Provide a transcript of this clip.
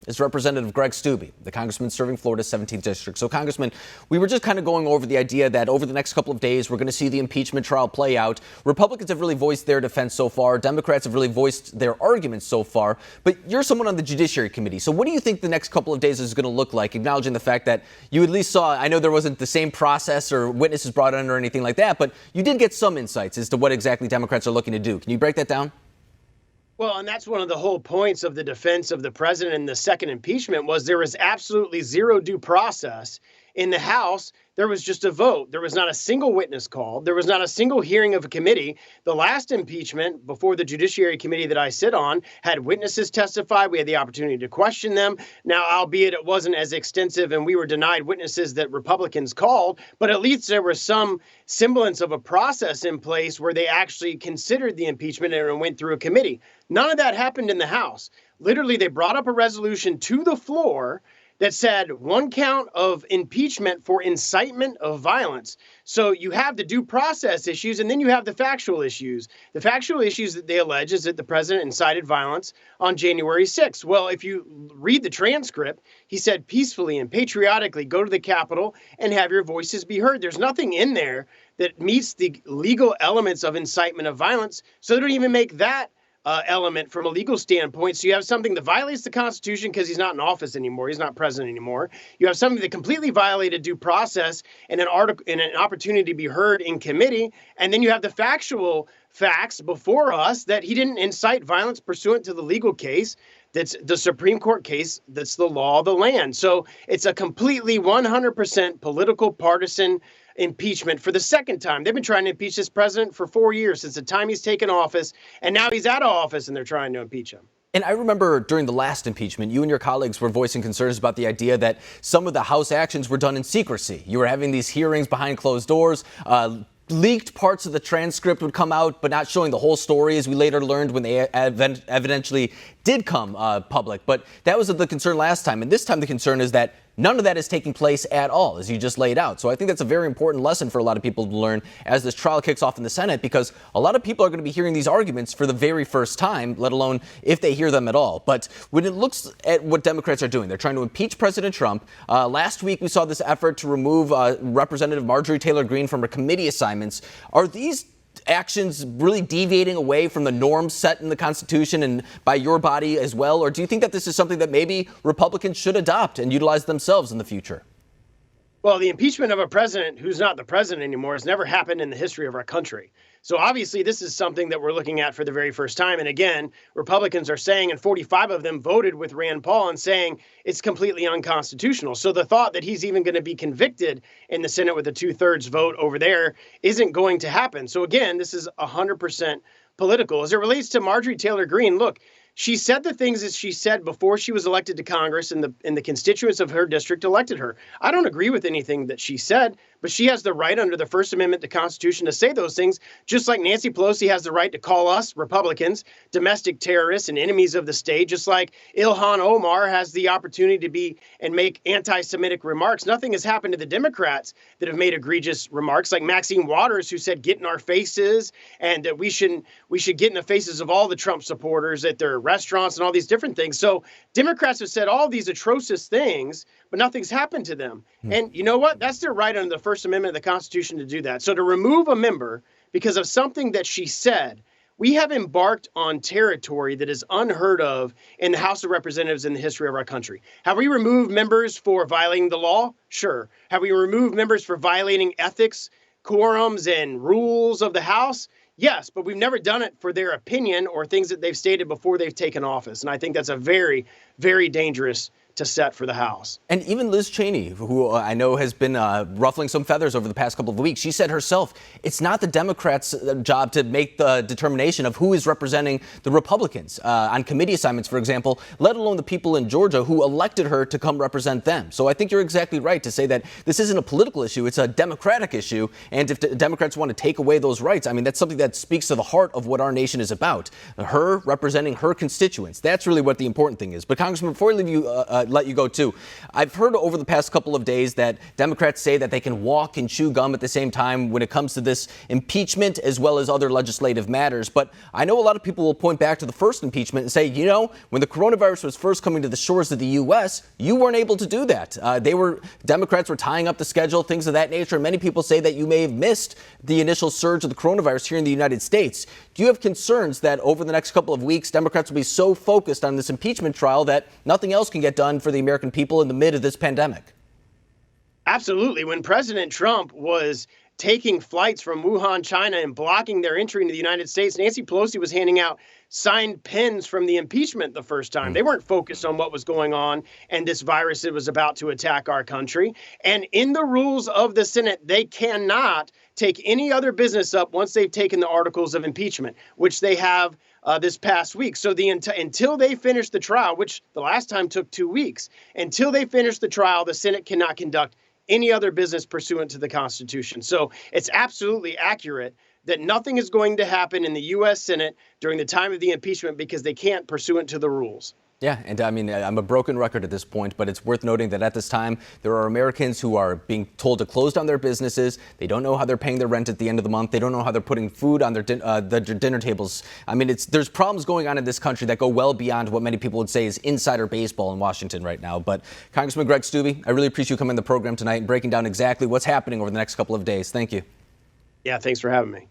is Representative Greg Steube, the congressman serving Florida's 17th district. So, Congressman, we were just kind of going over the idea that over the next couple of days, we're going to see the impeachment trial play out. Republicans have really voiced their defense so far. Democrats have really voiced their arguments so far. But you're someone on the Judiciary Committee. So what do you think the next couple of days is going to look like, acknowledging the fact that you at least saw, I know there wasn't the same process or witnesses brought in or anything like that, but you did get some insights as to what exactly Democrats are looking to do. Can you break that down? Well, and that's one of the whole points of the defense of the president in the second impeachment was there was absolutely zero due process. In the House, there was just a vote. There was not a single witness called. There was not a single hearing of a committee. The last impeachment before the Judiciary Committee that I sit on had witnesses testify. We had the opportunity to question them. Now, albeit it wasn't as extensive and we were denied witnesses that Republicans called, but at least there was some semblance of a process in place where they actually considered the impeachment and it went through a committee. None of that happened in the House. Literally, they brought up a resolution to the floor that said one count of impeachment for incitement of violence. So you have the due process issues, and then you have the factual issues. The factual issues that they allege is that the president incited violence on January 6th. Well, if you read the transcript, he said peacefully and patriotically go to the Capitol and have your voices be heard. There's nothing in there that meets the legal elements of incitement of violence, so they don't even make that element from a legal standpoint. So you have something that violates the Constitution because he's not in office anymore. He's not president anymore. You have something that completely violated due process and an opportunity to be heard in committee. And then you have the factual facts before us that he didn't incite violence pursuant to the legal case. That's the Supreme Court case. That's the law of the land. So it's a completely 100% political partisan impeachment for the second time. They've been trying to impeach this president for 4 years since the time he's taken office, and now he's out of office and they're trying to impeach him. And I remember during the last impeachment, you and your colleagues were voicing concerns about the idea that some of the House actions were done in secrecy. You were having these hearings behind closed doors. Leaked parts of the transcript would come out, but not showing the whole story, as we later learned when they eventually did come public. But that was the concern last time. And this time the concern is that none of that is taking place at all, as you just laid out. So I think that's a very important lesson for a lot of people to learn as this trial kicks off in the Senate, because a lot of people are going to be hearing these arguments for the very first time, let alone if they hear them at all. But when it looks at what Democrats are doing, they're trying to impeach President Trump. Last week, we saw this effort to remove Representative Marjorie Taylor Greene from her committee assignments. Are these actions really deviating away from the norms set in the Constitution and by your body as well? Or do you think that this is something that maybe Republicans should adopt and utilize themselves in the future? Well, the impeachment of a president who's not the president anymore has never happened in the history of our country. So obviously, this is something that we're looking at for the very first time. And again, Republicans are saying, and 45 of them voted with Rand Paul and saying it's completely unconstitutional. So the thought that he's even going to be convicted in the Senate with a 2/3 vote over there isn't going to happen. So again, this is 100% political. As it relates to Marjorie Taylor Greene, look, she said the things that she said before she was elected to Congress, and the constituents of her district elected her. I don't agree with anything that she said, but she has the right under the First Amendment to the Constitution to say those things, just like Nancy Pelosi has the right to call us, Republicans, domestic terrorists and enemies of the state, just like Ilhan Omar has the opportunity to be and make anti-Semitic remarks. Nothing has happened to the Democrats that have made egregious remarks, like Maxine Waters, who said get in our faces and that we should get in the faces of all the Trump supporters at their restaurants and all these different things. So Democrats have said all these atrocious things, but nothing's happened to them. And you know what? That's their right under the First Amendment of the Constitution to do that. So to remove a member because of something that she said, we have embarked on territory that is unheard of in the House of Representatives in the history of our country. Have we removed members for violating the law? Sure. Have we removed members for violating ethics, quorums, and rules of the House? Yes, but we've never done it for their opinion or things that they've stated before they've taken office. And I think that's a very, very dangerous to set for the House. And even Liz Cheney, who I know has been ruffling some feathers over the past couple of weeks, she said herself, it's not the Democrats' job to make the determination of who is representing the Republicans on committee assignments, for example, let alone the people in Georgia who elected her to come represent them. So I think you're exactly right to say that this isn't a political issue, it's a democratic issue. And if the Democrats want to take away those rights, I mean, that's something that speaks to the heart of what our nation is about. Her representing her constituents. That's really what the important thing is. But Congressman, before I leave you let you go too. I've heard over the past couple of days that Democrats say that they can walk and chew gum at the same time when it comes to this impeachment as well as other legislative matters. But I know a lot of people will point back to the first impeachment and say, you know, when the coronavirus was first coming to the shores of the U.S., you weren't able to do that. Democrats were tying up the schedule, things of that nature. Many people say that you may have missed the initial surge of the coronavirus here in the United States. Do you have concerns that over the next couple of weeks, Democrats will be so focused on this impeachment trial that nothing else can get done for the American people in the midst of this pandemic? Absolutely. When President Trump was taking flights from Wuhan, China, and blocking their entry into the United States, Nancy Pelosi was handing out signed pens from the impeachment the first time. They weren't focused on what was going on and this virus that was about to attack our country. And in the rules of the Senate, they cannot take any other business up once they've taken the articles of impeachment, which they have this past week. So until they finish the trial, which the last time took 2 weeks, until they finish the trial, the Senate cannot conduct any other business pursuant to the Constitution. So it's absolutely accurate that nothing is going to happen in the U.S. Senate during the time of the impeachment because they can't pursuant to the rules. Yeah, and I mean, I'm a broken record at this point, but it's worth noting that at this time, there are Americans who are being told to close down their businesses. They don't know how they're paying their rent at the end of the month. They don't know how they're putting food on their dinner tables. I mean, there's problems going on in this country that go well beyond what many people would say is insider baseball in Washington right now. But Congressman Greg Steube, I really appreciate you coming on the program tonight and breaking down exactly what's happening over the next couple of days. Thank you. Yeah, thanks for having me.